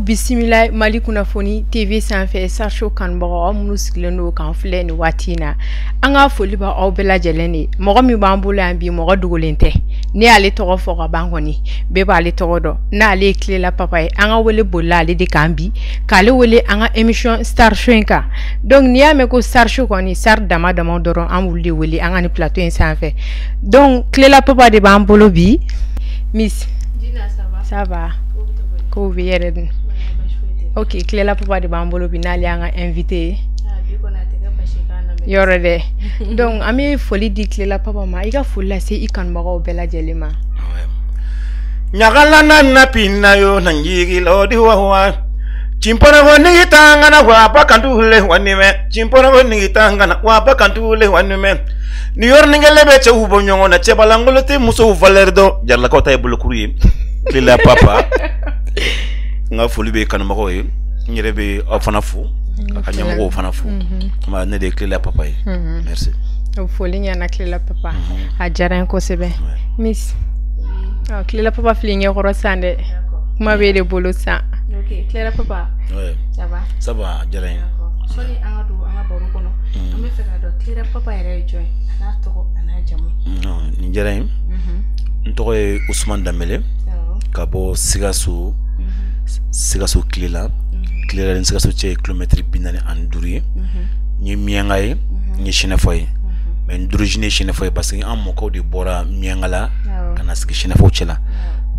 bisimila Mali kunnafoni TV sanfɛ Sarsho kanbagaw aw minnu sigilen don k'an filɛ nin waati in na an ka foli b'a aw bɛɛ lajɛlen de mɔgɔ min b'an bolo yan bi mɔgɔ dogolen tɛ ne y'ale tɔgɔ fɔ ka ban kɔni bɛɛ b'ale tɔgɔ dɔn n'ale ye Kilela Papa ye an ka wele bolila ale de kan bi k'ale wele an ka émission Sarsho in kan donc n'i y'a mɛn ko Sarsho kɔni Sar dama dɔrɔn an b'olu de wele an ka ni plateau in sanfɛ donc Kilela Papa de b'an bolo bi Miss Dina ça va ko bɛ yɛrɛ dun ok Kilela Papa de b'an bolo bi n'ale y'an ka invité yɔrɔ dɛ donc an bɛ foli di Kilela Papa ma i ka foli lase i kanubagaw bɛɛ lajɛlen ma ɲagala na pinna yo na njigi lo di wa chimpona go ni tanga wa pa kantule wanime chimpona go ni tanga wa pa kantule wanime ni yor ni ngelebe che ubo nyongo na che balangolo te muso valerdo jarla ko tay bulu kuri Kilela Papa nga foli be kanubagaw ye nyerebe afana fu akanyamgo afana fu ma ne de Kilela Papa ye merci foli ɲana Kilela Papa a diyara n kosɛbɛ Miss Kilela Papa filɛ ɲɛkɔrɔ san dɛ kuma bɛ de bolo san ok Kilela Papa ça va ça va diyara n ye sɔni an ka don an ka baro kɔnɔ an bɛ fɛ ka dɔn Kilela Papa yɛrɛ ye jɔn ye a n'a tɔgɔ a n'a jamu nin diyara n ye n tɔgɔ ye Usman Dambele ka bɔ Sikaso Sikaso Kilela Kilela ni Sikaso cɛ kilomètre 45 ye n ye Miɲanga ye n ye Sɛnɛfɔ ye mais n d'origine Sɛnɛfɔ ye parce que an mɔkɛw de bɔra Miɲanga la ka na sigi Sɛnɛfɔw cɛla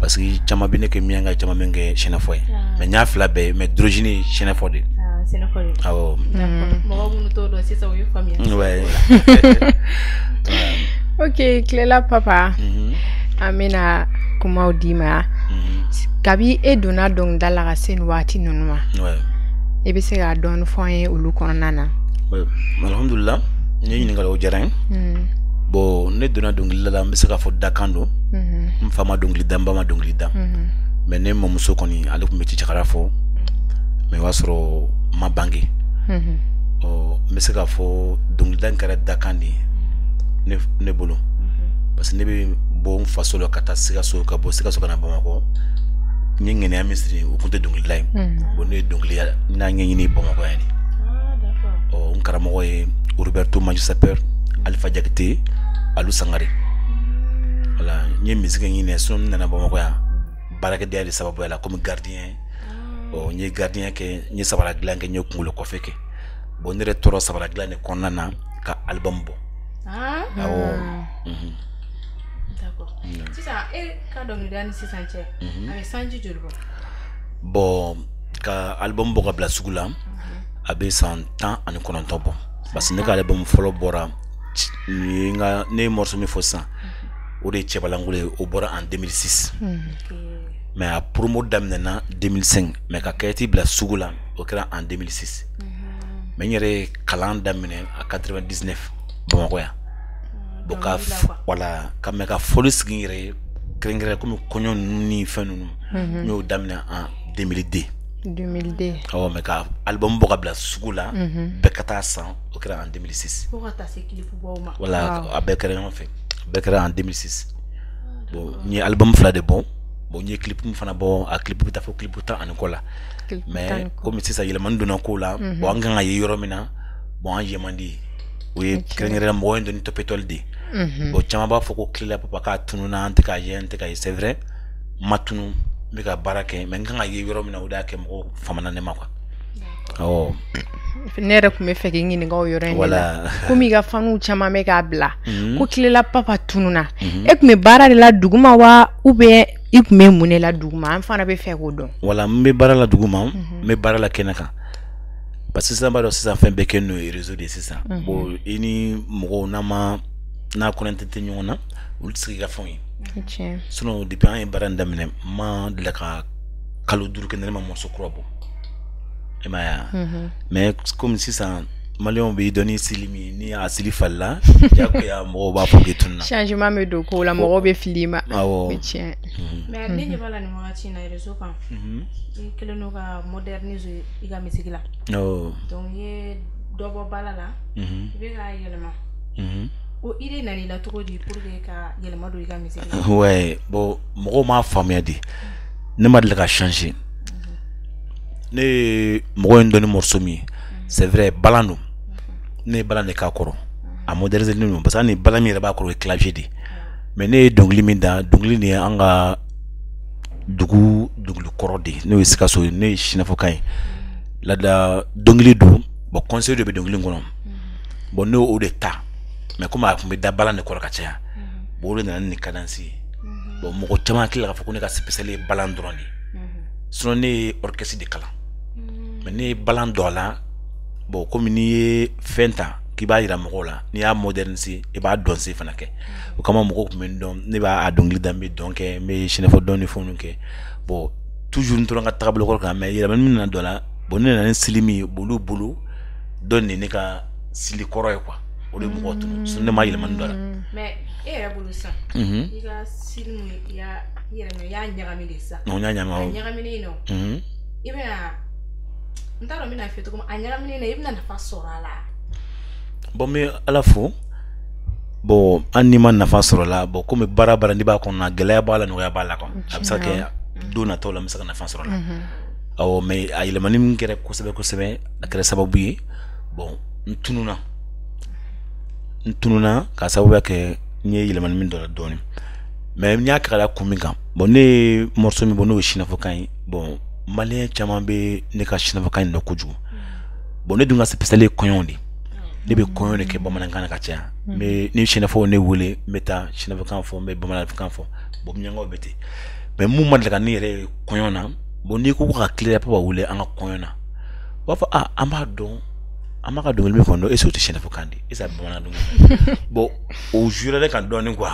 parce que caman bɛ ne kɛ Miɲanga caman bɛ kɛ Sɛnɛfɔ ye mais n y'a fila bɛɛ mais d'origine Sɛnɛfɔ de awɔ mɔgɔ minnu t'o dɔn sisan o ye faamuya ouais ok Kilela Papa an bɛna kumaw di ma kabi e donna dɔnkilida la ka se nin waati ninnu ma e bɛ se ka dɔɔni fɔ an ye olu kɔnɔna na alhamdulillah n ye ɲininkali o diyara n ye bon ne donna dɔnkilida la n bɛ se ka fɔ dakan don n fa ma dɔnkili da n ba ma dɔnkili da mais ne mamuso kɔni ale tun bɛ cicakara fɔ mais o y'a sɔrɔ n ma bange n bɛ se ka fɔ dɔnkilida in kɛra dakan de ye ne bolo parce que ne bɛ bɔ n faso la ka taa Sikaso ka bɔ Sikaso ka na Bamakɔ n ye ŋɛniya min siri o tun tɛ dɔnkilida ye bon ne ye dɔnkiliya n'a ɲɛɲini Bamakɔ yan de n karamɔgɔ ye Roberto Majisaper Alifa Jakite Alu Sangare voilà n ye musique ɲini sinon n nana Bamakɔ yan baarakɛdenya de sababuya la comme gardien n ye gardien kɛ n ye sabara dilan kɛ n ye kunkolo kɔfɛ kɛ bon ne yɛrɛ tɔɔrɔ sabara dilan de kɔnɔna na ka album bɔ awɔ d'accord sisan e ka dɔnkilida ni sisan cɛ a bɛ sanji joli bɔ bon ka album bɔ ka bila sugu la a bɛ san 19 bɔ parce que ne ka album fɔlɔ bɔra ne ye morceau min fɔ sisan o de ye Cɛbalangolo ye o bɔra en 2006 mais a promo daminɛna 2005 mais ka kayiti bila sugu la o kɛra en 2006 mais n yɛrɛ ye kalan daminɛ a 99 Bamakɔ yan bon ka voilà ka mɛ ka foli sigi n yɛrɛ ye kɛrɛnkɛrɛn komi kɔɲɔ ninnu ni fɛn ninnu n y'o daminɛ en 2002 awɔ mais ka album bɔ ka bila sugu la bɛɛ ka taa san o kɛra en 2006 fo ka taa se clip bɔw ma voilà a bɛɛ kɛra ɲɔgɔn fɛ a bɛɛ kɛra en 2006 bon n ye album fila de bɔ bon n ye clip min fana bɔ a clip bɛ taa fɔ clip 10 ani kɔ la mais komi sisan yɛlɛmani donna ko la bon an kan ka ye yɔrɔ min na bon an ye man di o ye kɛrɛnkɛrɛn mɔgɔ in dɔnni tɔpɛtɔli de bon caman b'a fɔ ko Kilela Papa k'a tununa an tɛ k'a ye an tɛ k'a ye c'est vrai n ma tunu n bɛ ka baara kɛ mais n kan ka ye yɔrɔ min na o de y'a kɛ mɔgɔw famana ne ma quoi awɔ ne yɛrɛ tun bɛ fɛ k'i ɲininka o yɔrɔ in de la komi i ka faniw caman bɛ k'a bila ko Kilela Papa tununa e tun bɛ baara de la duguma wa ou bien i tun bɛ mun de la duguma an fana bɛ fɛ k'o dɔn voilà n bɛ baara la duguma n bɛ baara la kɛnɛ kan parce que sisan b'a dɔn sisan fɛn bɛɛ kɛ n'o ye réseau de sisan bon i ni mɔgɔw n'a connecté tɛ ɲɔgɔn na olu tɛ se k'i ka fɛnw ye sinon depuis an ye baara in daminɛ n ma deli ka kalo 5 kɛ ne ma morceau kura bɔ i m'a ye mais comme sisan maliyɛnw b'i dɔn ni sili min ni a sili falila jagoya mɔgɔw b'a fɔ k'i tununa changement bɛ don ko la mɔgɔw bɛ fili i ma awɔ mais ne ɲɛ b'a la nin wagati in na réseau kan i kɛlen don ka moderniser i ka musique la donc i ye dɔ bɔ bala la i bɛ k'a yɛlɛma o idée nana i la cogo di pour que ka yɛlɛma don i ka musique la ouais bon mɔgɔw m'a faamuya de ne ma deli ka changer ne mo en doni morceau mi c'est vrai balando ne balande ka koro a moderniser ni parce que ni balami re ba koro clavier di mais ne dongli mi da dongli ni anga dugu koro di ne wisika so ne shina fo kai la da dongli du bo conseil de be dongli ngono bo ne o de ta mais comme a me da balande koro ka tia bo le nan ni kadansi bo mo ko chama kila ka fo ne ka spécialité balandroni sinon ne orchestre de kala mais ne balandola bon comme ni fenta qui ba ira mo la ni a moderniser e ba donser fana ke o kama mo ko men don ne ba a dongli dambe donc mais chine fo doni fo nunke bon toujours ntro nga table ko ka mais ira men na dola bon ne na silimi bulu donni ne ka sili koroy quoi o le mo to so ne ma ira man dola mais era bulu sa ira silimi ya nyagami de sa non nyagami ni no ibe ntaro mina feto comme anyagami ni ibna na fa sorala bon mais à la fois bon anima na fa sorala bon comme bara ndi ba ko na gele ba la no ya ba la ko absa ke do na to la msaka na fa sorala aw mais ay le manim kere ko sebe akere sababu yi bon ntununa ka sababu ke ni ile manim do la doni mais nya kala kuminga bon ne morceau mi bono china fo kan bon malien chama be ne ka china fo kan no kuju bon ne dunga spécialité konyondi ne be konyondi ke bomana kana ka tia mais ni china fo ne wole meta china fo kan fo me bomana fo kan fo bom nyanga obete mais mu madla kan ni re konyona bon ni ko ka clear pa wole anga konyona wa fa amba don amaka don mi kondo e so te china fo kandi e sa bomana don bon au jure kan don quoi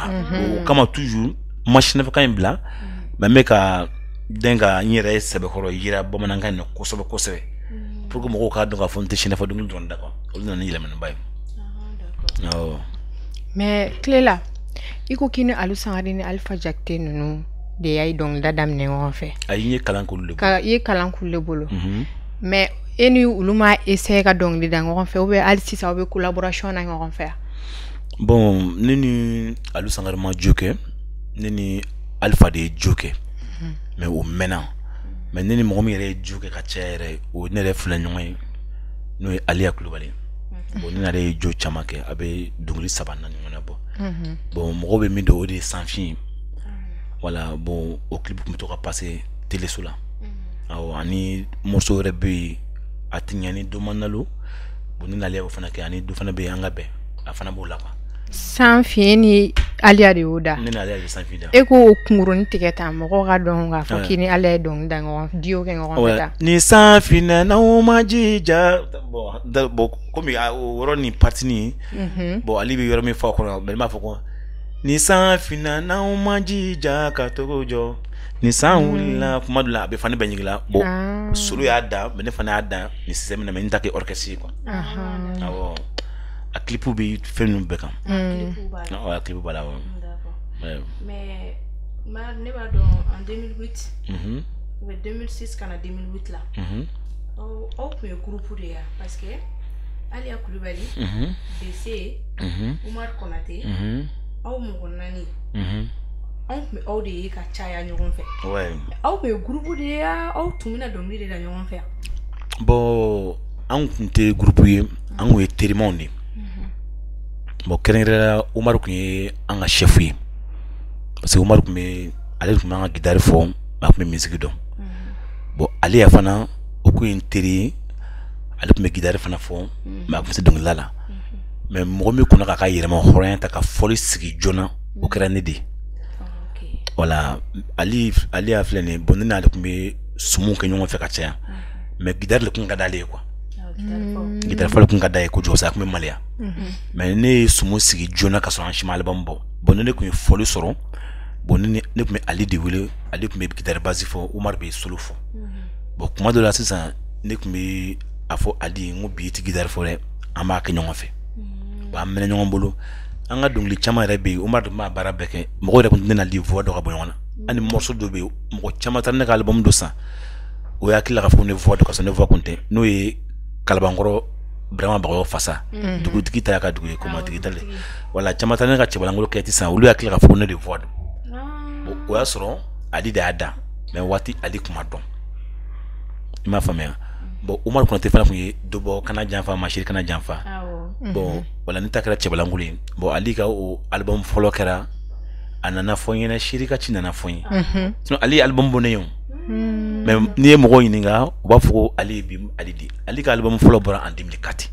kama toujours machine fo kan bla mais ka denga nyere sebe koro yira bomana kan no ko sobe pour que mo ka don ka fonte china fo don don d'accord on na yile men bay d'accord mais Cléla iko kini alu sangari ni Alpha Jakte nunu de yai dong dadam ne won fe ayi kalankul le ka ye kalankul le bolo mais eni uluma essayer ka dong di dang won fe obe alsi sa obe collaboration na won fe bon nini alu sangari ma joke nini Alpha de joke mais au maintenant mais nini mo mi re joke ka chere o ne re fula nyoy no Alia Kulubali bon ni na re jo chamake abe dungli sabana ngona bo bon mo be mi do de sans fin voilà bon au clip me toka passer télé sola aw ani morceau rebe atinyani do manalo bon ni na le fana ke ani do fana be anga be afana bo la quoi sans fin ni Alia de oda ni na le sans fin da e ko kungurun tiketa mo ko ga don ga fokini ale don dango dio ke ngoro meta ni sans fin na o majija bon comme roni parti ni bon ali be yoro mi fa ko be ma fa ko ni sans fin na o majija ka togojo ni sans wula madula be fani benyigla bon solo ya da be ne fani ada ni na me ntake orchestre quoi awo a clipu bi fenu be kam a clipu bala d'accord mais ma ne ba don en 2008 mais 2006 kana 2008 là au premier groupe de ya parce que Alia Kulubali BC Omar Konaté au Mogonani on me au de ka chaya nyon fait ouais au me groupe de ya au tumina domri de nyon fait bon an kunte groupe yi an we terimondi bon kerengrela Omar kunye anga chef yi parce que Omar kunye ale kunye anga guitare fo ma kunye musique don bon ale ya fana o kunye teri ale kunye guitare fana fo ma kunye don lala mais mo me kuna ka yirema horenta ka foli sigi jona o kerane di voilà ali a flene bonina ale kunye sumu ke nyon fe ka tia mais guitare le kunga dale quoi guitare fo le kunga dale ko josa kunye malia mais ne sumu sigi jona ka so anchima album bon ne kunye foli soro bon ne kunye ali de wele ali kunye guitare basi fo Omar be solo fo bon kuma de la ça ne kunye afo ali ngo bi ti guitare fo le ama ke nyon fe ba mena nyon bolo anga dongli chama rebe Omar ma barabeke mo re kunde na li voix do ka boyona ani morceau do be mo chama tan ka album do sa o ya kila ka fo ne voix do ka so ne voix kunte no e kalbangoro vraiment ba fasa dugu tikita ka dugu ko ma tikita le wala chama tan ka chebala keti sa o ya kila ka fo ne de voix o ya soro ali da ada mais wati ali kuma don il m'a famille bon Omar Konate fana kun ye do bɔ kana janfa machine kana janfa bon wala ni ta kɛra cɛbalangolo bon ali ka o album fɔlɔ kɛra a nana fɔ ɲɛna Shirika ci nana fɔ ye sinon ali album bɔnnen ye mais n'i ye mɔgɔw ɲininka u b'a fɔ ko ali bi ali di ali ka album fɔlɔ bɔra en 2004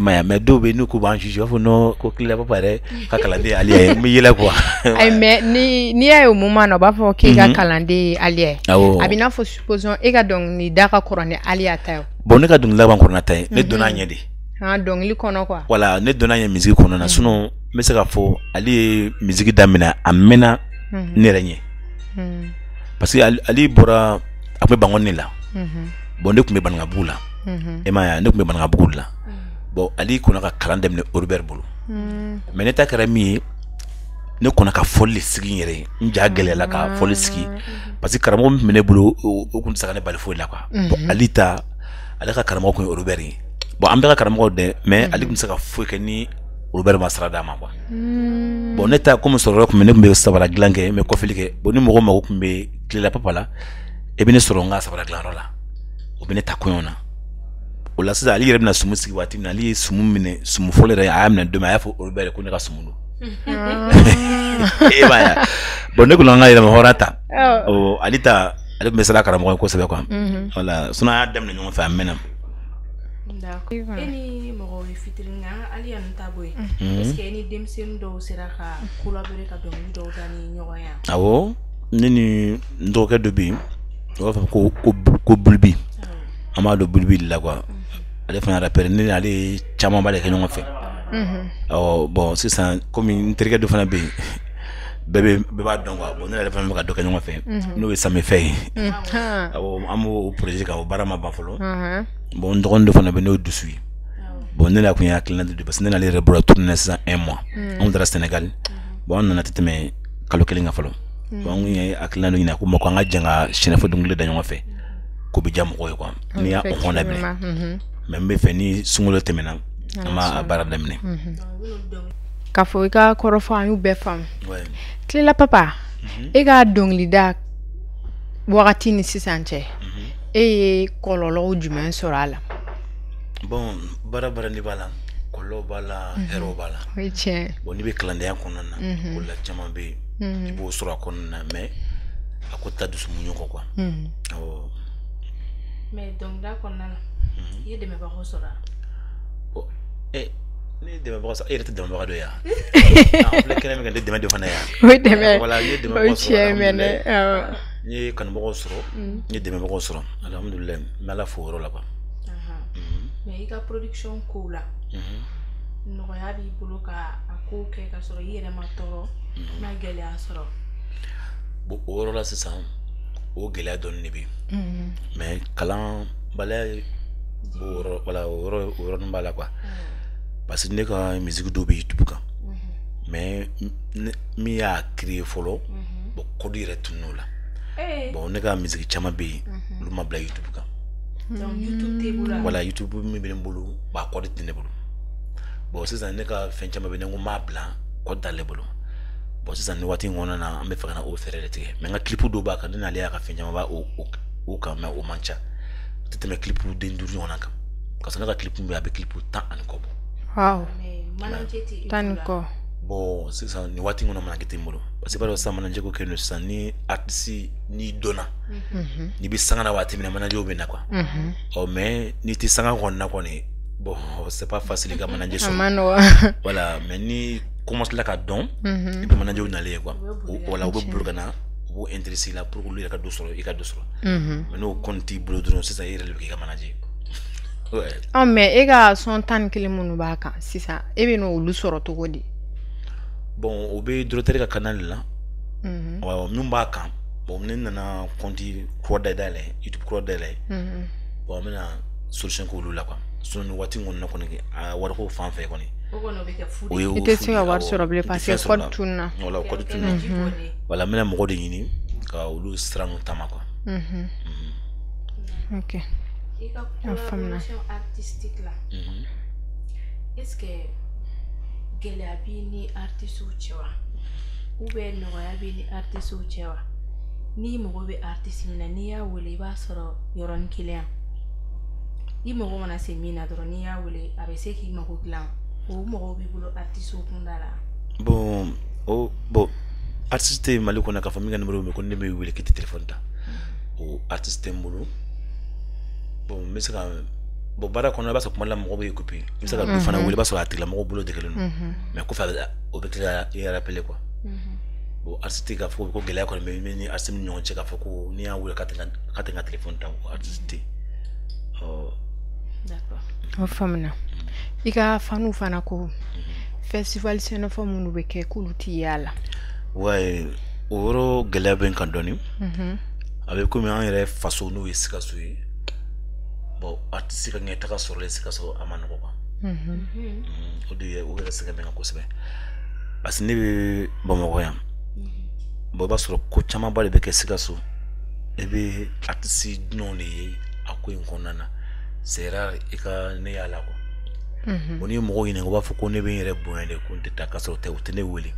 mais dɔw bɛ n'u ko b'an juge u b'a fɔ non ko Clé Papa yɛrɛ ka kalanden ali ye n bɛ yɛlɛ quoi ay mais ni y'a ye o moment na u b'a fɔ k'i ka kalanden ye ali ye a bɛ n'a fɔ supposons e ka dɔnkili da ka kɔrɔ ni ali y'a ta ye bon ne ka dɔnkili da man kɔrɔ n'a ta ye ne donna ɲɛ de dɔnkili kɔnɔ quoi voilà ne donna ɲɛ musique kɔnɔ na sinon n bɛ se ka fɔ ali ye musique daminɛ a mɛnna ne yɛrɛ ɲɛ parce que ali bɔra a tun bɛ Bangɔni la bon ne tun bɛ Banankabugu la e m'a ye ne tun bɛ Banankabugu la bon ali kɔnna ka kalan daminɛ Robert bolo mais ne ta kɛra min ye ne kɔnna ka fɔli sigi n yɛrɛ ye n ja gɛlɛyala ka fɔli sigi parce que karamɔgɔ min tun bɛ ne bolo o tun tɛ se ka ne bali foyi la quoi bon ali ka karamɔgɔ tun ye Robert ye bon an bɛɛ ka karamɔgɔw dɛ mais ali tun tɛ se ka foyi kɛ ni Robert ma sara d'a ma quoi bon ne ta comme sɔrɔ tun bɛ ne tun bɛ sabara dilan kɛ mais kɔfili kɛ bon ni mɔgɔ mago tun bɛ Clé Papa la e bɛ ne sɔrɔ n ka sabara dilanyɔrɔ la o bɛ ne ta kɔɲɔ na o la sisan ali yɛrɛ bɛna sumu sigi waati min na ali ye sumu minɛ sumu fɔlɔ yɛrɛ a y'a minɛ don min a y'a fɔ Robert ko ne ka sumu don e b'a ye bon ne kun an ka yɛlɛma hɔrɔn ta ali tun bɛ siran karamɔgɔ ye kosɛbɛ quoi voilà sinon an y'a daminɛ ɲɔgɔn fɛ a mɛnna. E ni mɔgɔw ye fitiri nka ali yan ta bɔ yen est-ce que e ni denmisɛnnin dɔw sera ka collaborer ka dɔnkili dɔw da ni ɲɔgɔn ye awɔ ne ni n dɔgɔkɛ dɔ bɛ yen u b'a fɔ ko Bulbi an b'a dɔn Bulbi la quoi ale fana rappeur ne ale caman b'a de kɛ ɲɔgɔn fɛ bon sisan komi n terikɛ dɔ fana bɛ yen bɛɛ b'a dɔn quoi bon ne yɛrɛ fana bɛ ka dɔ kɛ ɲɔgɔn fɛ n'o ye Samifɛ ye an b'o projet kan o baara ma ban fɔlɔ bon n dɔgɔnin dɔ fana bɛ n'o ye Dusu ye bon ne la kun ye hakilina de parce que ne n'ale yɛrɛ bɔra tourner sisan 1 mois anw taara Sénégal bon an nana tɛ tɛmɛ kalo kelen kan fɔlɔ bon an kun ye hakilina dɔ ɲini ko an ka jɛn ka sɛnɛfɔ dɔnkili da ɲɔgɔn fɛ ko bɛ diya mɔgɔw ye quoi n'i y'a hɔn daminɛ mais n bɛ fɛ ni sunkalo tɛmɛna an b'a baara daminɛ k'a fɔ i ka kɔrɔfɔ an y'u bɛɛ faamu Clé Papa e ka dɔnkili da wagati ni sisan cɛ e ye kɔlɔlɔw jumɛn sɔrɔ a la bon baara ni b'a la kɔlɔlɔ b'a la hɛrɛw b'a la o ye tiɲɛ bon n'i bɛ kalandenya kɔnɔna na o la caman bɛ yen i b'o sɔrɔ a kɔnɔna na mais a ko ta dusumuɲu kɔ quoi awɔ mais dɔnkilida kɔnɔna na i ye dɛmɛbagaw sɔrɔ bon ne ye dɛmɛbaga sɔrɔ e yɛrɛ tɛ dɛmɛbaga dɔ ye an filɛ kɛnɛ min kan n tɛ dɛmɛ dɔ fana ye o ye dɛmɛ voilà n ye dɛmɛbagaw sɔrɔ n ye kanubagaw sɔrɔ n ye dɛmɛbagaw sɔrɔ alhamdulilayi n bɛ ala fo o yɔrɔ la quoi mais i ka production kow la nɔgɔya b'i bolo ka a kow kɛ ka sɔrɔ i yɛrɛ ma tɔɔrɔ ma gɛlɛya sɔrɔ bon o yɔrɔ la sisan o gɛlɛya dɔɔni de bɛ yen mais kalan baliya o yɔrɔnin b'a la quoi parce que ne ka musique dɔw bɛ YouTube kan mais min y'a créer fɔlɔ bon code yɛrɛ tunun'o la bon ne ka musique caman bɛ yen olu ma bila YouTube kan donc YouTube t'e bolo voilà YouTube min bɛ ne bolo ba code tɛ ne bolo bon sisan ne ka fɛn caman bɛ ne ko n b'a bila code t'ale bolo bon sisan ni waati in kɔnɔna na an bɛ fɛ ka na o fɛɛrɛ de tigɛ mais n ka clip dɔw b'a kan ne n'ale y'a ka fɛn caman b'a o kan mais o man ca o tɛ tɛmɛ clip den 5 ɲɔgɔnna kan parce que ne ka clip bɛ a bɛ clip 10 ani kɔ bɔ waaw tan kɔ bon sisan ni waati in kɔnɔ manajɛ tɛ n bolo parce que b'a dɔn sisan manajɛ ko kɛ no sisan ni artiste n'i dɔnna n'i bɛ sanga na waati min na manajɛw bɛ na quoi mais n'i tɛ sanga kɔnɔna kɔni bon c'est pas facile ka manajɛ sɔrɔ voilà mais ni commence la ka dɔn i bɛ manajɛw nalen ye quoi wala u bɛ bolo ka na u b'o intéressé la pour que olu yɛrɛ ka dɔ sɔrɔ i ka dɔ sɔrɔ mais n'o kɔni t'i bolo dɔrɔn sisan i yɛrɛ de bɛ k'i ka manajɛ mais e ka son 11 minnu b'a kan sisan e bɛ n'olu sɔrɔ cogo di bon o bɛ Dorothée ka canal la min b'a kan bon ne nana compte kura dayɛlɛ YouTube kura dayɛlɛ bon an bɛna solution k'olu la quoi sinon ni waati in kɔni na kɔni a wariko fan fɛ kɔni i tɛ se ka wari sɔrɔ bilen parce que code tununa voilà code tununa voilà n bɛna mɔgɔ de ɲini ka olu sira ninnu taama quoi ok i ka collaboration artistique la est-ce que gɛlɛya b'i ni artistes cɛ wa ou bien nɔgɔya b'i ni artistes cɛ wa ni mago be artiste mina ni ya wele ba soro yoron kilian i mago wana se mina doro ni ya wele abe se ki mago kilian o mago bi bulo artiste o kundala bon artiste mali ko na ka famille numéro me ko ne me wele ki téléphone ta o artiste mbulu bon mais ça bon bara ko na ba so kuma la mago be coupé mais ça ka fana wele ba so atila mago bulo de kelen mais ko fa o be ya rappeler quoi bon artiste ka fo ko gele ko me ni artiste nyon che ka fo ko ni ya wele ka tenga téléphone ta artiste d'accord o famna ika fanu fana ko festival senofo munu be ke kuluti yala ouais oro gele ben kan doni avec comme un rêve façon nous ici suy bon artiste ka ngeta ka sur les sikaso amana ko o de o ga sika ben ko sebe parce ne bon mo yam bo ba sur ko chama ba de ke sikaso e be artiste non ni akoy nkonana c'est rare e ka ne yala ko boni mo yine ko ba fu ko ne be yere bo ene ko te ta ka so te o te ne weli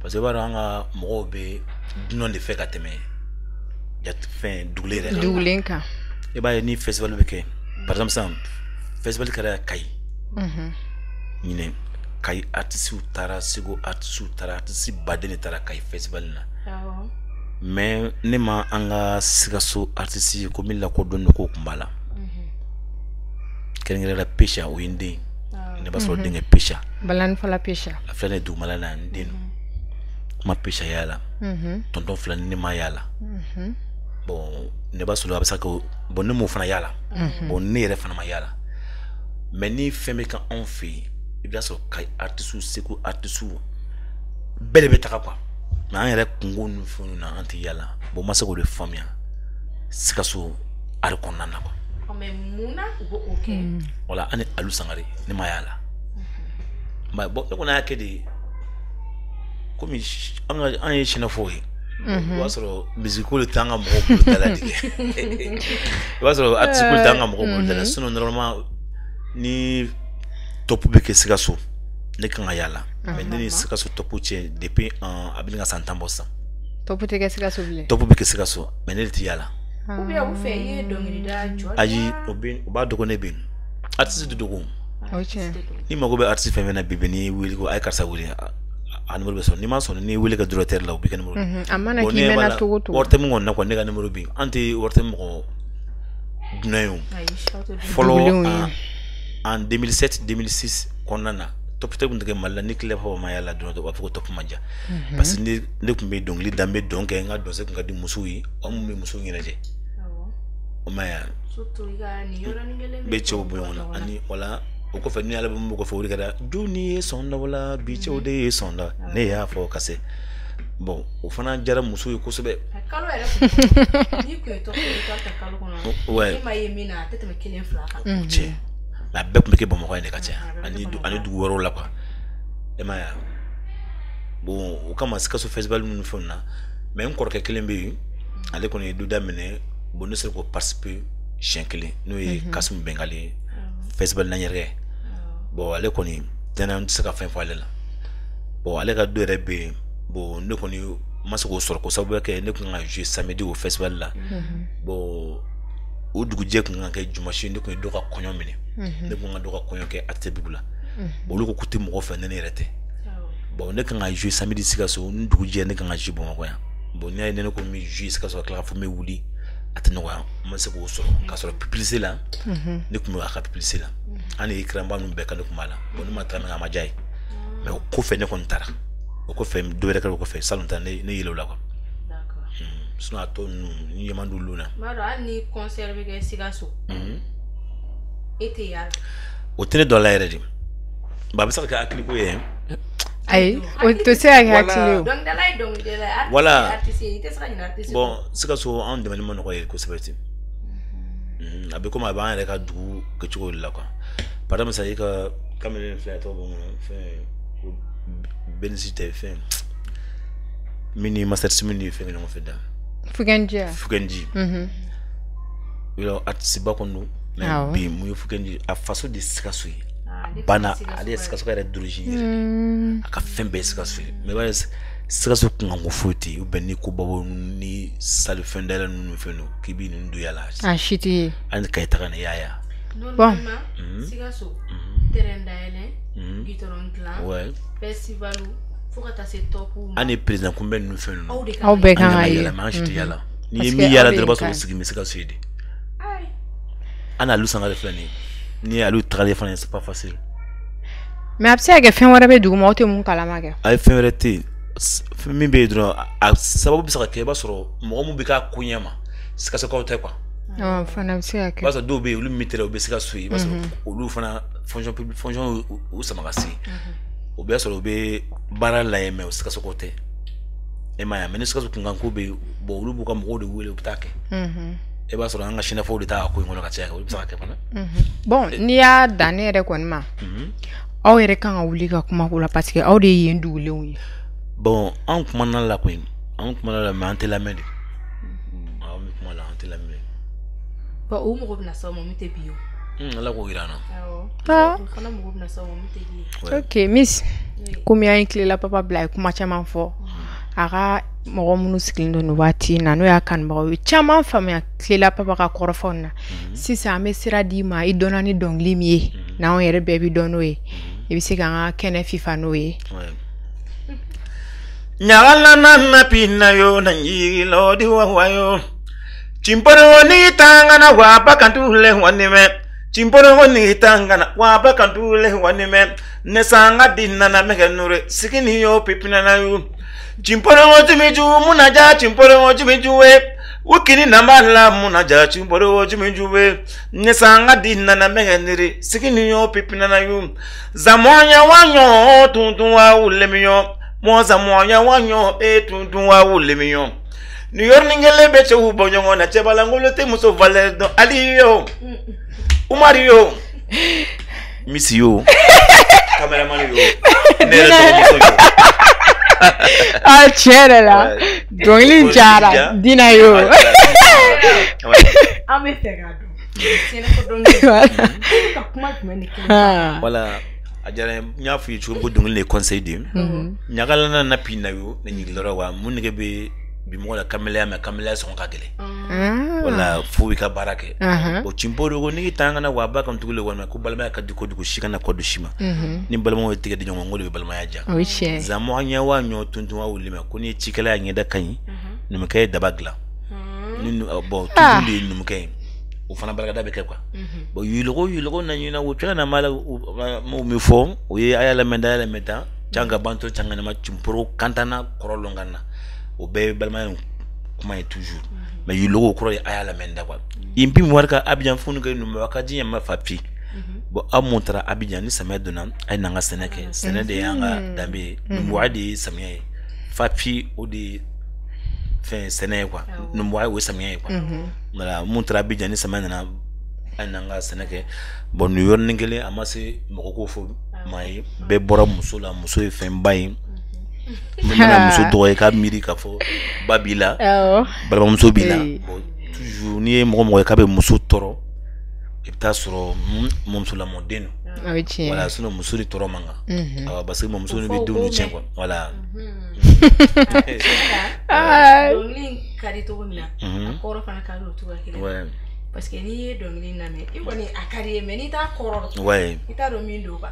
parce que ba ranga mo be non de fait ka teme jat fin doulenka e ba ni festival be ke par exemple ça festival kara kay ni kay artiste tara sigo artiste badene tara kay festival na mais ne ma anga sigaso artiste ko milla ko don ko kumbala kengere la pesha o indi ne ba so dinga pesha balan fala pesha la flane du malana ndino ma pesha yala tonton flane ni ma yala bon ne ba so la ba ko bon ne mo fana yala bon ne re fana ma yala mais ni femme kan on fait il bien so kay artiste seko artiste bele betaka quoi na yere kungo nu funu na anti yala bon ma seko de famia sikaso ar konana quoi mais muna go okay wala ani alu sangare ni mayala ma bon ko na kedi komi an ye china foyi wasoro musical tanga mo ko dala dige wasoro article tanga mo ko dala sinon normalement ni top be ke sikaso ne kan yala mais ni sikaso topu che depuis en abinga santambosa topu te ke sikaso bile topu be ke sikaso mais ne ti yala Oubia ou fait y dongri da Georgia. Aji obin oba dogo ne bin. Artiste de dogo. Okay. Ni mago be artiste femena bibe ni wili ko ay karsa wili. Anumero be son ni ma son ni wili ka droiter la obi kan numero. Amana ki mena togo to. Worte mo na ko ne ga numero bi. Anti worte mo dunayo. Follow en 2007 2006 konana. Top te bunde mala ni club ho ma yala do wa ko top manja. Parce que ne ko me dongli dambe donc nga do se ko ngadi musuyi o mu me musuyi ngeje. Omaya surtout iga ni yora ngele becho buyona ani wala o ko fe ni ala bu ko fe wuri kada juni sonda wala becho de sonda ne ya fo kase bon o fana jara musuyi ko sobe kalo ere ni ko to ta kalo kono ouais ma yemina tete me kelen flaka che la bek me ke bon ko ne ka che ani du woro la quoi e ma ya bon o kama sikaso festival mun fonna même ko ke kelen be ale ko ne du damene bon ne se ko participer chenkele no e kasum bengali festival na nyere bon ale ko ni tena on se ka fin fois la bon ale ka do rebe bon ne ko ni masako sor ko sabu ke ne ko nga jouer samedi au festival la bon o dugu je ko nga ke jumashi ne ko do ka konyo mine ne ko nga do ka konyo ke acte bibula bon lu ko kuti mo fa ne rete bon ne ko nga jouer samedi sikaso dugu je ne ko nga jouer bon ko ya bon ne ko mi jouer sikaso kala fo me wuli atenoa mase ko so ka so publicité la ne ko aka publicité la ani ikramba no be ka ne ko mala bon ma tan nga ma jay mais ko fe ne ko ntara ko fe do re ka ko fe salon tan ne yelo la ko d'accord sino ato ni yamandu luna maro ani conserver ke sigaso ete ya o tene do la yere ba bisa ka akli ko ye ay o to se ay actually donc dalay donc de la voilà artiste ite sera une artiste bon sikaso on demande mon ko ye ko sebeti abi ko ma ba re ka du ke chiko la quoi par exemple ça y ka caméra fait to bon fait benicité fait mini master simini fait no fait da fugenji yo artiste ba ko no mais bi mu fugenji a façon de sikaso bana ali sikaso ka d'origine aka fembe sikaso mais Sikaso kunga foti ou ben ni ko babo ni salu fendela nu fenu kibi ndu yala. Ah shiti. An kayta na yaya. Bon. Sikaso terrain d'aile, gitoron clan. Ouais. Festival faut que ta se top ou. Ani président kumben nu fenu. Au be kan ayi. Yala ma shiti yala. Ni mi yala dreba so sigi mi sikaso yidi. Ai. Ana lu sanga de flani. Ni alu travailler fana c'est pas facile. Mais après que fin wara be duguma ote mun kala ma ke. Ay fin wara te min be dron sababu bisa ka keba soro mo mu be ka kunyama sika se ko te kwa fana bisa ka basa do be ulu mitere o be sika sui basa ulu fana fonction public fonction o samagasi o be soro be bara la yeme o sika se ko te e ma ya meni sika se kungan ko be bo ulu bu ka mo de wele optake e ba soro anga shina fo de ta ko ngolo ka cheka o bisa ka fana bon ni ya danere kon ma aw yere kan wuli ka kuma ko la parce que aw de yendu lewu. Bon, on commence la queen. On commence la mante la merde. On commence la mante la merde. Ba o mo na so mo mite bio. La ko irana. Ah. Kana mo na so mo mite bio. OK, miss. Combien inclé la papa blague kuma chama fo. Ara mo munu sklindo no wati na no ya kan ba wi chama fam ya clé la papa ka korofona. Si ça me sera dit ma i donani dong limie. Na on yere baby dono e. E bi se ga kene fifa no e. Ouais. Nyala na pina yo na yilo di wayo chimporo ni tanga na wapa kantule wanime chimporo ni tanga na wapa kantule wanime nesanga dinna na megenure sikini yo pipina na yo chimporo ojimiju munaja chimporo ojimejuwe ukini na mala munaja chimporo ojimejuwe nesanga dinna na megenure sikini yo pipina na yo zamonya wanyo tuntuwa ulemiyo Moza moya wanyo tunwa ulemiyo New York ningele beche ubonyo na chebala ngolo te muso Valerdo aliyo Umario Miss you Cameraman yo Nere to muso yo Ah chere la Dongli jara Dina yo Ame fegado Tiene ko dongli Ka kuma kumeni Voilà ajara nyafu yichu ko dungul le conseil dim nyagala na pina yo na nyigilora wa munike be bi mo la kamela son kagele wala fu ka barake o chimporo go ni tanga na wa ba kam tugule wona ko balma ka diko diko shika na ko do shima ni balma o tige de nyongo ngolo be balma ya ja za mo anya wa nyo tuntu wa ulima ko ni chikala ya ngeda kan ni me kay dabagla ni bo tudule ni me kay o fana baraka be kwa bo yulogo na nyina wo twana mala mo mi fo o ye ayala meta changa banto changa na machimporo kantana korolongana o be balma kuma toujours mais yulogo koro ye ayala menda kwa impi mwarka Abidjan funu ke no wakaji ya mafapi bo amontra Abidjan ni samay dona ay nanga seneke senede yanga dambe mwadi samye fapi o di fin sene kwa numwa we samye kwa ngala montra Abidjan ni samay na ananga seneke bon New York ngele amase moko fo mai be bora musula muso e fin bay mana muso doye ka miri ka fo babila baba muso bila bon toujours ni mo ka be muso toro e ta soro muso la modeno voilà sinon muso ri toro manga parce que muso ni be dunu tien quoi voilà dongli kadi to mina akoro fana kado to akile ouais parce que ni dongli na me i woni akari me ni ta koro ouais ita do min do ba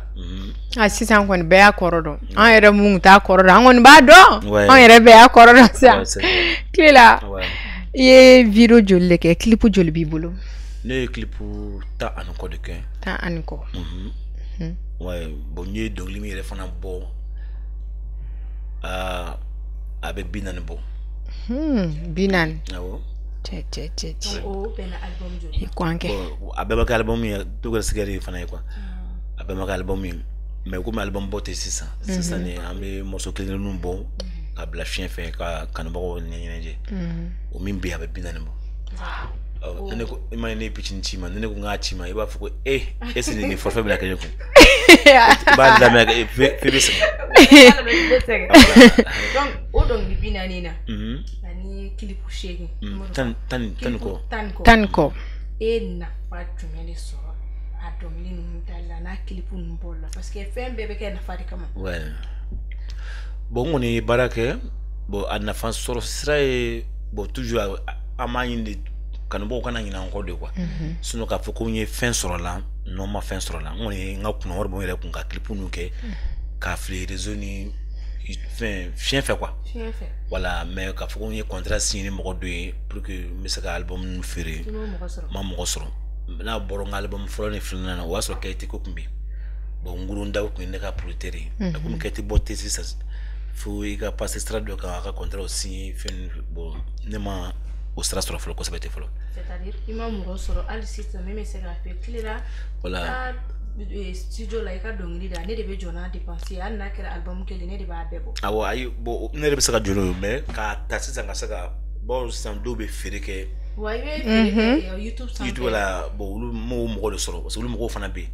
si san kon be akoro do an yere mun ta akoro do an woni ba do an yere be akoro do sa kila ye video jolle ke clip jolle bi bolo ne clip ta anko de ke ta anko ouais bon ni dongli mi re fana bo abe binan bo binan awo che o bena album joli kwanke abeba ka album ya tugal sigari fana kwa abeba ka album mais comme album boté c'est ça ne ambe morceau clé non bon a bla chien fait ka kanbo nyenyeje o mimbi abe binan bo nene ko imane pitchinchi man nene ko ngachi ma iba fuko ese ni forfait bla ka ko ba da me febis donc o donc ni binanina ani clip shege tanko na fa tumele so adomli nutala na clip nbola parce que fem bebe ke na fari kama ouais bon on est barake bon à nafa soro sera bon toujours à magne kana bo kana nyina encore de quoi sinon ka foko nye fin soro la non ma fin soro la on est ngakuna wor bon yere kun ka clip nous ke ka fle réseau ni fin chien fait quoi voilà mais ka foko nye contrat signé mo do pour que mesaka album nous faire ma mo soro na boronga album folo ni filna na waso kayti ko kumbi bon nguru ndaw ko ne ka protérer comme kayti boté c'est ça faut y passer strade de ka contrat aussi fin bon ne ma au strade sur folo ko sabete folo c'est-à-dire imam rosoro ali site même c'est la fait clear voilà studio like a dongli da ne de be jona dépenser an na kera album ke ne de ba bebo awo ay bo ne de be saka jono mais ka tasi sanga saka bon sans dobe fereke YouTube la bon lu mo le soro parce que lu mo fana be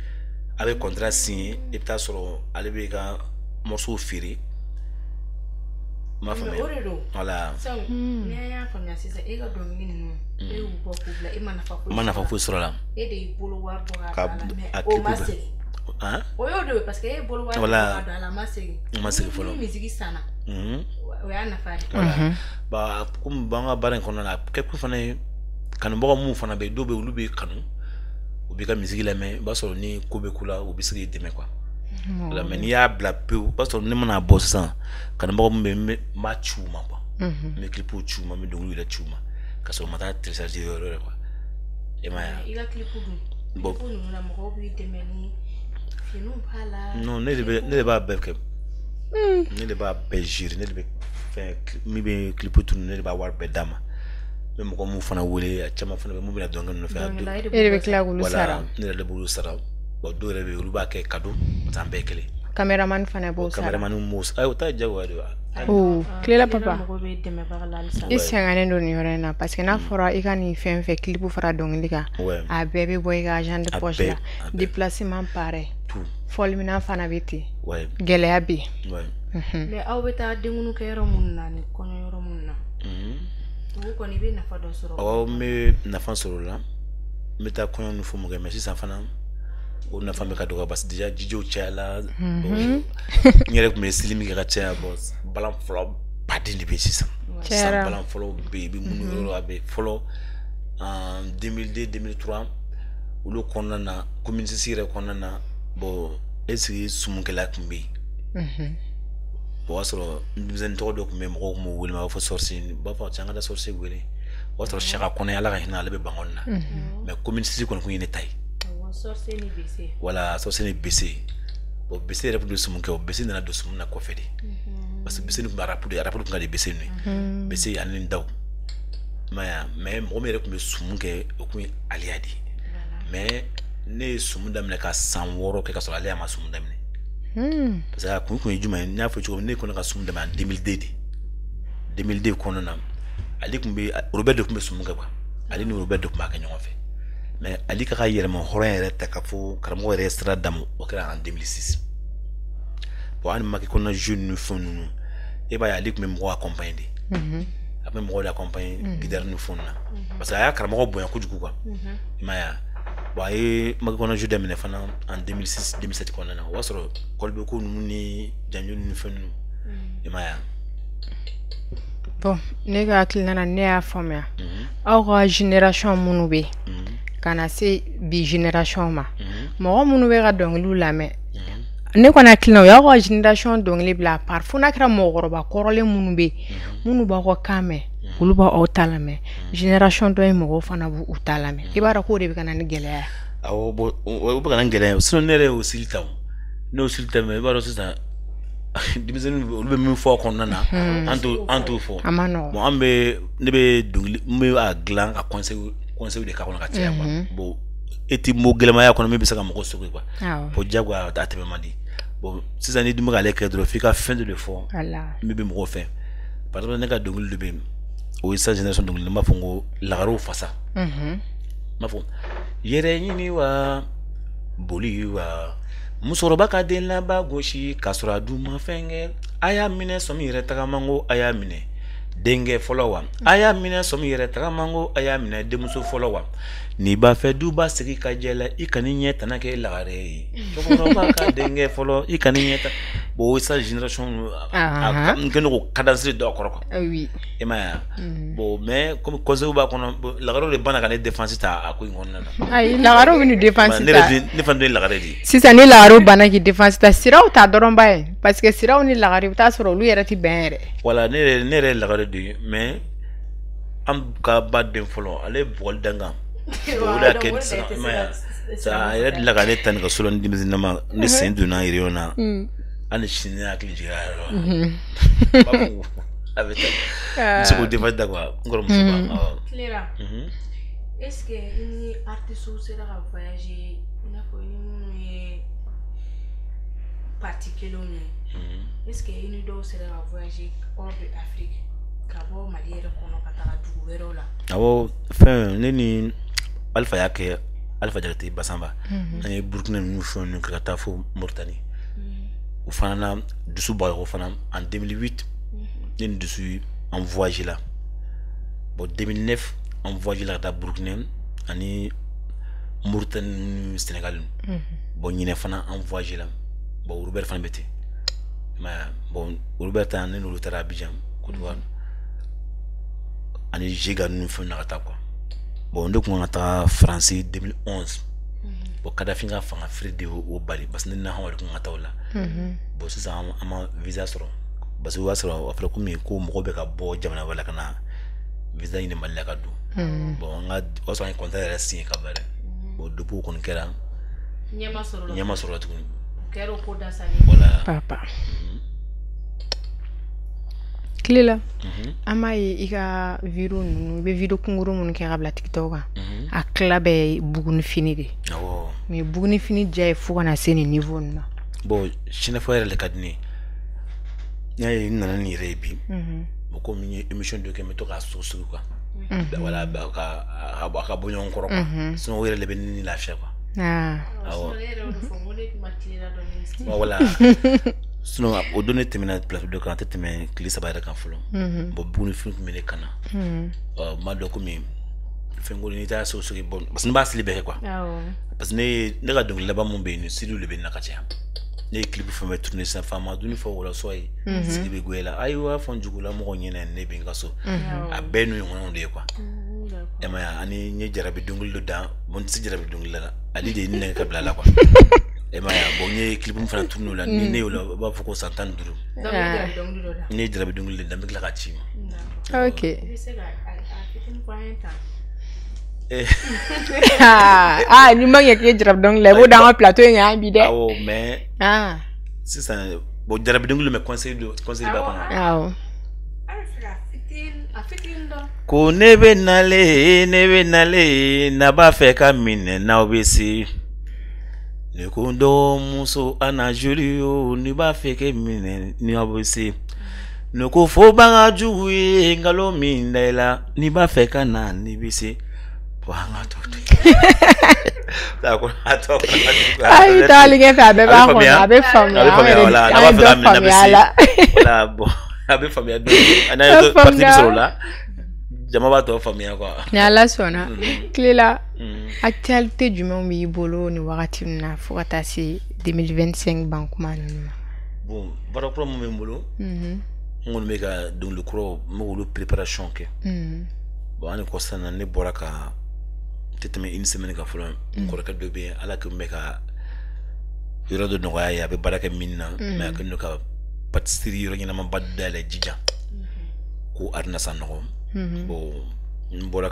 avec contrat signé et ta soro ale be ga morceau firi ma famille voilà ne ya famille c'est ça e ga domini no e u bo ko bla e mana fa fo soro la e de bolo war do ga o maseri hein o yo do parce que e bolo war do la maseri folo musique sana o ya na fa ba kum banga baran kono na quelque fana kan bo mu fana be do be ulu be kanu o be ka musique la mais ba so ni ko be kula o be sigi deme quoi la mais ni ya bla peu parce que ni mana boss ça kan bo me ma chuma quoi me clip chuma me donglu la chuma ka so mata télécharger quoi et ma il a clip bon nous na mo bi deme ni finu pala non ne ba be que ne ba be jiri ne be fait mi be clip tout ne ba war be dama même comme mu fana wole a chama fana mu bi na donga no fa e be kla gulu sara ne le bulu sara bo do rebe lu ba ke kado tambe kele cameraman fana bo sara cameraman mus ay ta jawa do oh clela papa isangane ndo ni yorena parce que na fora ikani fen fe clip fara donglika a bebe boy ga agent de poche la déplacement pareil tout folmina fana biti gele abi mais aweta dengunu ke yoro munna ni kono yoro munna ko ni be na fa do soro o me na fa soro la me ta kono nu fumu ga mais si ça fana on a femme ka do bas déjà jijo chala nyere ko me silimi ga cha boss balan flo padi ni be si ça balan flo be munu yoro abe flo en 2002 2003 ou le konana community sire konana bo esi sumukela kumbi wasro nzen to do ko mem ko mo wul ma fo sorci ba fa changa da sorci wele wasro shaka kono yala ga hina lebe bangonna mais community ko ko yene tay sorci ni bc voilà sorci ni bc bo bc rap do sumuke bc na do sumuna ko fedi parce que bc ni ko rap ko ngade bc ni bc anin daw maya mais mo mere ko me sumuke ko aliadi mais ne sumunda mne ka sanworo ke ka so ale ma sumunda mne parce que kun juma nya fo chuko ne ko na ka sumunda ma 2002 kono na ali kumbe Robert kumbe sumunga ba ali ni Robert kuma ka nyon fe mais ali ka yere mo horon reta ka fo karamo restra dam o kra en 2006 bo an ma ko na jeune fonu e ba ali kumbe mo accompagner après mo accompagner guidar nu fonna parce que aya karamo bo ya kujuku quoi maya boye magona jude mine fana en 2006 2007 kona na wasoro kolbe ko ni janyo ni fenu imaya bon ne ga klina ne ya famia aw génération munube kana se bi génération ma mo munube ga donglu lame ne kona klina ya ko génération dongli bla parfois na kra mo goroba korole munube munuba ko kame uluba o talame génération do mo fana bu utalame ibara ko de be kana ngele awo bo o be kana ngele so nere o siltaw no siltame ibara so sa dimisen ulbe mi fo kon nana antu fo amano mo ambe ne be dungli me a glan a conseil de ka kono ka tia bo eti mo gelema ya kono me be saka mo ko so quoi po jagwa atebe madi bo sisa ni dimu ga le kedro fika fin de l'effort Allah me be mo fin par exemple ne ka dungli be o isa génération dungli ma fongo lagaro fasa ma fo yere nyini wa boli wa musoroba ka den la ba goshi kasura duma fenge aya mine somi yere tagamango aya mine denge folowa aya mine somi yere tagamango aya mine demuso folowa ni b'a fɛ du b'a sigi ka jɛla i ka ni ɲɛ tana kɛ lagare ye cɛkɔrɔba ka denkɛ fɔlɔ i ka ni ɲɛ ta bon sa génération n kɛ ko cadence dɔ kɔrɔ quoi oui e ma ya bon mais comme cause b'a kɔnɔ lagare de bana ka ne défense ta a ko in kɔnɔna na ayi lagare bɛ ni défense ta ne fan de lagare di sisan ni lagare bana ki défense ta siraw ta dɔrɔn ba ye parce que siraw ni lagare bɛ taa sɔrɔ olu yɛrɛ ti bɛn yɛrɛ voilà ne yɛrɛ lagare di mais am ka ba den fɔlɔ ale bɔgɔli dangan o da kɛ sa yɛrɛ la ka ne tan ka sɔrɔ ni denmisɛnninma ne sen donna yɛrɛ na ani sini hakili jigira yɔrɔ a bɛ taa muso ko denfa da quoi n kɔrɔ muso ba Cléra est-ce que ni artiste sera ka voyager n'a fɔ ni minnu ye parti kelenw ye est-ce que ni dɔw sera ka voyager hors de Afrique ka bɔ Mali yɛrɛ kɔnɔ ka taga dugu wɛrɛw la awɔ fɛn ne ni Alpha y'a kɛ Alpha Jagate Basamba an ye Burkina ninnu fɛn ninnu kɛ ka taa fo Mauritanie o fana na dusu bɔ o fana en 2008 ne ni dusu en voyage la bon 2009 en voyage la ka taa Burkina ani Mauritanie Sénégal bon ɲinɛ fana en voyage la bon Robert fana bɛ ten mais bon Robert ne n'olu taara Abidjan Côte d'Ivoire ani Jega ninnu fɛn na ka taa quoi bon ne kun ka taa France 2011 bon Kadhafi ka fanga firi de o bali parce que ne na hawa kun ka taa o la bon sisan an ma visa sɔrɔ parce que o y'a sɔrɔ a fɔra ko mɔgɔ bɛ ka bɔ jamana wɛrɛ ka na visa ɲini Mali la ka don bon n ka o y'a sɔrɔ an ye contrat yɛrɛ signé ka ban dɛ bon depuis o kɔni kɛra ɲɛma sɔrɔ la tuguni kɛra o ko dasani voilà papa Cléla an b'a ye i ka vidéo ninnu i bɛ vidéo kunkuru minnu kɛ ka bila TikTok kan a tila bɛɛ ye buguni fini de awɔ mais buguni fini diya ye fo ka na se nin niveau ninnu na bon Shinafo yɛrɛ le ka di ne ye n y'a ye n nana nin yɛrɛ ye bi bon komi n ye émission dɔ kɛ n bɛ to k'a sugu quoi voilà a ka bɔ ɲɔgɔn kɔrɔ quoi sinon o yɛrɛ de bɛ ne ni lafiya quoi awɔ voilà sinon o don ne tɛmɛna plateau dɔ kan a tɛ tɛmɛ tile 3 yɛrɛ kan fɔlɔ bon buguni fini tun bɛ ne kan na ma dɔn komi fɛn ko n'i t'a sogo bon parce que ne b'a sili bɛɛ kɛ quoi parce que ne ka dɔnkili laban mun bɛ yen studio de bɛ n na ka caya ne ye clip fɛn fɛn tourner sisan faama dunni fɔ wɔlɔsɔ ye sigi bɛ goya la ayiwa fɔ n jugula mɔgɔ ɲɛna ne bɛ n ka so a bɛɛ n'u ɲɔgɔnnaw de ye quoi e ma ye ani n ye jarabi dɔnkili dɔ da bon n tɛ se jarabi dɔnkili la ale de ye ne nɛgɛ ka bila la quoi e ma ye bon n ye clip min fana tourner o la ni ne y'o la u b'a fɔ ko san 15 ne ye jarabi dɔnkili de da n bɛ tila ka ci ma ok ni ma ɲɛ k'i jarabi dɔnkili la i b'o d'an ka plateau in kan bi dɛ awɔ mais sisan bon jarabi dɔnkili mɛ conseil b'a kɔnɔ awɔ ko ne bɛ nale na b'a fɛ ka minɛ n'aw bɛ se ne ko dɔgɔmuso ana joli o ni b'a fɛ ka minɛ n'aw bɛ se ne ko fo banga jugu ye nkalon min da i la ni b'a fɛ ka na ni bɛ se an ka tɔ ayi taali kɛ fɛ a bɛɛ b'a kɔnɔ a bɛ faamuya la bon a bɛ faamuya dɔɔni n'a ye partie sɔrɔ o la jama b'a tɔ faamuya quoi ni Ala sɔnna Cléla actualité jumɛn b'i bolo ni wagati min na fo ka taa se 2025 ban kuma ninnu ma bon baara kura min bɛ n bolo n kɔni bɛ ka dɔnkili kuraw n bɛ k'olu préparation kɛ bon ani kɔsa na ne bɔra ka tɛ tɛmɛ une semaine kan fɔlɔ n kɔrɔkɛ dɔ bɛ yen Ala kɛ n bɛ ka yɔrɔ dɔ nɔgɔya ye a bɛ baara kɛ min na mais a kɛlen don ka pâtisserie yɔrɔ ɲɛnamaba dayɛlɛ Jijan ko Arina Sanɔgɔ bon n bɔra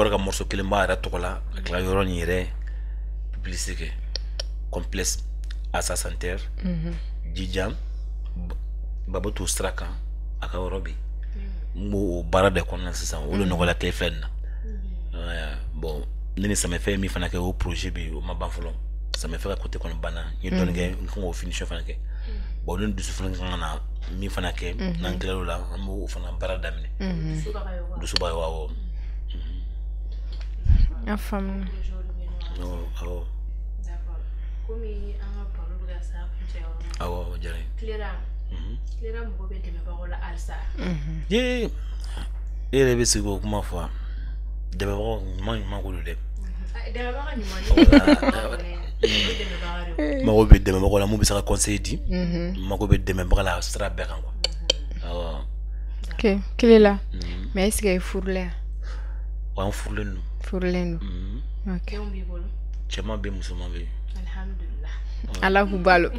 ka morceau kelen b'a yɛrɛ tɔgɔ la ka tila yɔrɔ nin yɛrɛ publicité kɛ complexe Asa Santerre Jijan Babato sira kan a ka yɔrɔ bɛ yen n b'o baara de kɔnɔna sisan o de nɔgɔla tile filɛ nin na bon ne ni Samɛfɛ min fana kɛ o projet bɛ yen o ma ban fɔlɔ Samɛfɛ ka côté kɔni banna n ye dɔɔni kɛ n kan k'o finition fana kɛ bon ne dusu fana kan ka na min fana kɛ n'an tilala o la an b'o fana baara daminɛ dusu b'a ye awɔ a faamuya awɔ komi an ka baro bɛ ka sa kuncɛ yɔrɔ ma awɔ o diyara n ye Cléra mɔgɔ bɛ dɛmɛbagaw la halisa e yɛrɛ bɛ sigi o kuma fɔ dɛmɛbagaw ɲuman k'olu dɛ mago bɛ dɛmɛbagaw la mun bɛ se ka conseil di mago bɛ dɛmɛbaga la sira bɛɛ kan quoi ok Kilela mais est-ce que furulen wa an furulen don ok cɛman bɛ musoman bɛ ala k'u balo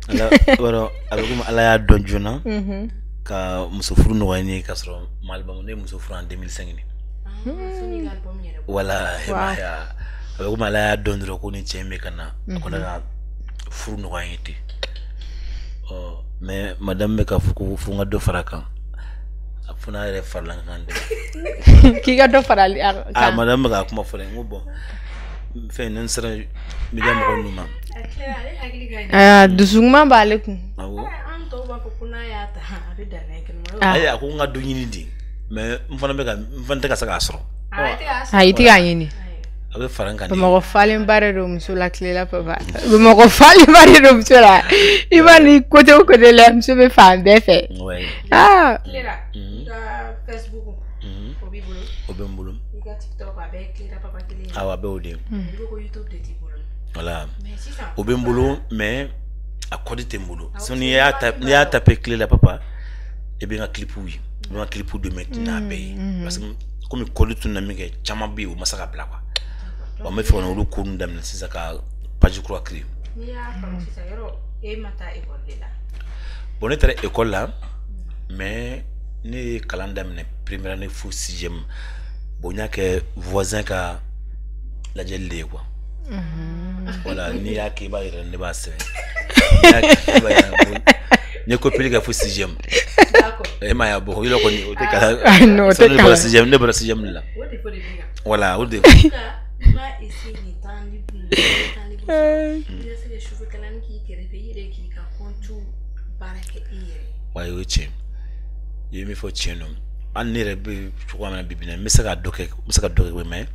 ala baro a bɛ komi ala y'a dɔn joona ka muso furu nɔgɔya ne ka sɔrɔ malibamu ne muso furu en 2005 wala a bɛ komi ala y'a dɔn dɔrɔn ko ni cɛ in bɛ ka na a ko ne ka furu nɔgɔya ye ten mais madame bɛ ka fɔ ko fo n ka dɔ fara kan a fɔ n'a yɛrɛ farala n kan dɛ k'i ka dɔ fara kan madame bɛ ka kuma fɔ dɛ n ko bon fɛn ne sera media mɔgɔ ninnu ma dusukuma b'ale kun ayi a ko n ka dɔ ɲini di mais n fana tɛ ka se k'a sɔrɔ i tɛ k'a ɲini a bɛ fara n kan Bamakɔ falenba de don muso la Kilela papa Bamakɔ falenba de don muso la i b'a ni côté o côté la muso bɛ fan bɛɛ fɛ Kilela ka Facebook o b'i bolo o bɛ n bolo i ka TikTok a bɛ Kilela papa kelen a bɛ o de i ko YouTube de t'i bolo voilà o bɛ n bolo mais a kɔdi tɛ n bolo n'i y'a tapé Kilela papa i bɛ n ka clipw ye i bɛ n ka clipw de mɛn n'a bɛɛ ye parce que komi kɔdi tun na min kɛ caman bɛ yen o ma se ka bila quoi on me fait on olu ko ndamna sisa ka page croix créer ni ya fam sisa yoro e mata école de la bon était école là mais ni calendrier ne première année fou 6e bon nya que voisin ka la jelle quoi voilà ni ya ke ba ire ne ba se ni ko pili ka fou 6e d'accord e ma ya bo yilo ko ni o te kala no te kala 6e ne ba 6e la voilà o de ma essayer ni temps libre il essaie de cheveux kalan qui réveiller qui ka kontu barake ire waye weche yemi fo cheno an ne rebe chukwa na bibina misaka doke mais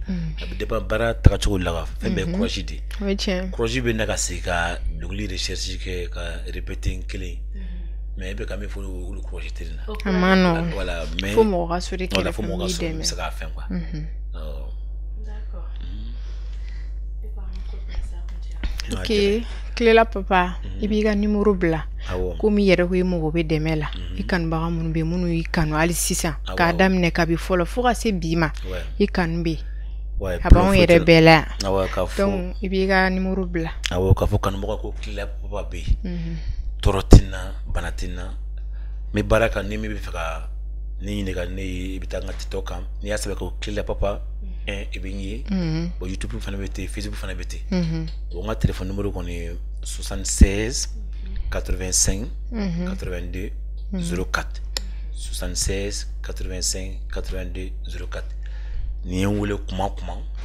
abi deba bara taka chuko la fa be courage di weche courage be na ka sika dogli recherche ke ka répéter kele mais be kami fo le courage tirina amano voilà mais faut me rassurer que faut me rassurer misaka fin quoi ok Kilela papa i b'i ka numéro bila komi yɛrɛ ko i mago bɛ dɛmɛ la i kanubaga minnu bɛ minnu y'i kanu hali sisan k'a daminɛ kabi fɔlɔ fo ka se bi ma i kanu bɛ a b'anw yɛrɛ bɛɛ la donc i b'i ka numéro bila awɔ k'a fɔ kanubaga ko Kilela papa bɛ yen tɔɔrɔ tɛ n na bana tɛ n na n bɛ baara kan ni min bɛ fɛ ka ne ɲininka ne ye i bɛ taa n ka TikTok kan n'i y'a sɛbɛn ko Kilela papa et bien bon YouTube fana bɛ ten Facebook fana bɛ ten bon n ka téléphone numéro kɔni 76 85 82 04 76 85 82 04 ni ye n wele kuma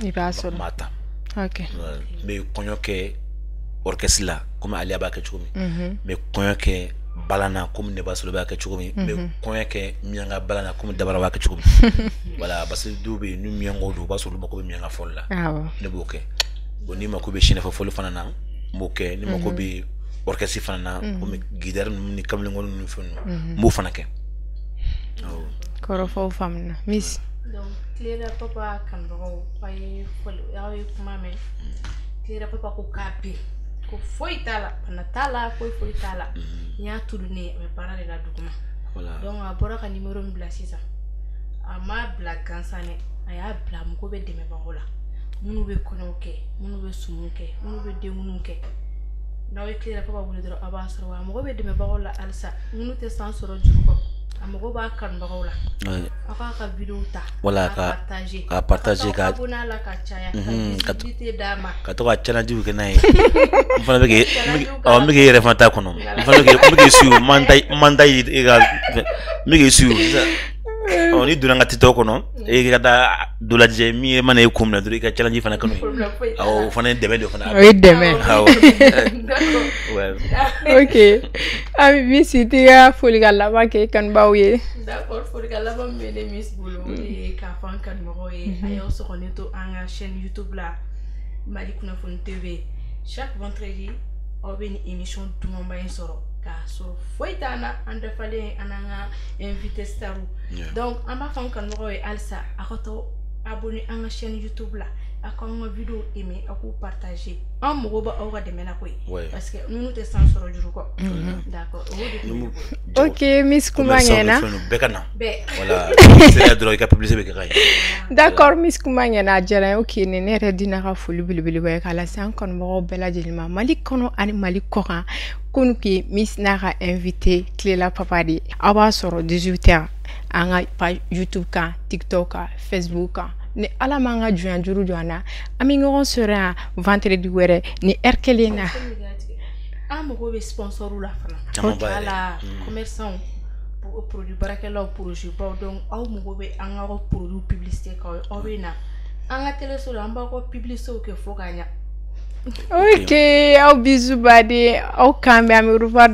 i b'a sɔrɔ n b'a ta ok n bɛ kɔɲɔ kɛ orchestre la komi ale b'a kɛ cogo min n bɛ kɔɲɔ kɛ balana komi ne b'a sɔrɔ b'a kɛ cogo min n bɛ kɔɲɔ kɛ miyanka balana komi dabara b'a kɛ cogo min voilà parce que dɔw bɛ yen ni miyankaw don u b'a sɔrɔ olu mako bɛ miyanka fɔli la ne b'o kɛ bon ni mako bɛ sinɛfɔ fɔli fana na n b'o kɛ ni mako bɛ orchestre fana na komi guitare ninnu ni kamalenkɔrɔ ninnu fɛn ninnu n b'o fana kɛ kɔrɔfɔw faamuna miss donc Kilela papa kanbagaw a ye fɔli aw ye kuma mɛn Kilela papa ko k'a bɛ ko foyi t'a la bana t'a la foyi t'a la n y'a tulu ne a bɛ baara de la duguma donc a bɔra ka numéro min bila sisan a ma bila gansan dɛ a y'a bila mɔgɔ bɛ dɛmɛbagaw la minnu bɛ kɔɲɔw kɛ minnu bɛ sumu kɛ minnu bɛ denkundi kɛ n'aw ye Kilela papa wele dɔrɔn a b'a sɔrɔ wa mɔgɔ bɛ dɛmɛbagaw la halisa minnu tɛ san sɔrɔ juru kɔ a mɔgɔ b'a kanubagaw la a k'a ka vidéo ta voilà ka partager ka abonner la ka caya ka visibilité d'a ma ka to ka challenge kɛ n'a ye n fana bɛ kɛ n bɛ kɛ yɛrɛ fana t'a kɔnɔ n fana bɛ kɛ suivre man ta ye e ka n bɛ kɛ suivre ni donna n ka TikTok kɔnɔ e ka taa dɔ lajɛ min ye mana e kun minɛ dɔrɔn i ka challenge fana kanu o fana ye dɛmɛ de fana o ye dɛmɛ ok ami miss i t'i ka foli ka laban kɛ kanubaw ye d'accord foli ka laban min bɛ ne miss bolo o ye k'a fɔ an kanubagaw ye a y'aw sɔgɔlen to an ka chaîne YouTube la Mali Kunnafoni TV chaque vendredi aw bɛ ni émission dumanba in sɔrɔ k'a sɔrɔ foyi t'an na an dafalen an n'an ka invité staru donc an b'a fɔ an kanubagaw ye halisa a ka to abonné à ma chaîne YouTube là, à quand ma vidéo aimée, à vous partager. En mogoba aura de menakoi. Parce que nous te sens sur le jour. D'accord. Ok, Miss Koumangena. Voilà. C'est la drogue qui a publié avec Ray. D'accord, Miss Koumangena, Jara, ok, Nene Redina Fulu Bilbilwek, à la Sankon Bella Jelima, Malik Kono and Malik Koran, Kunuki, Miss Nara invité, Cléla Papadi, Awa sur 18h, à page YouTube, TikTok, Facebook. Ni ala manga juan juru juana ami ngon sera vendredi wéré ni erkelena am ko be sponsor la fana ala commerçant pour produit barakela projet ba donc aw mo be an ga produit publicité ka o be na an ga télé sur an ba ko publicité o ke fo ganya ok au bisou badi au kambe ami rufa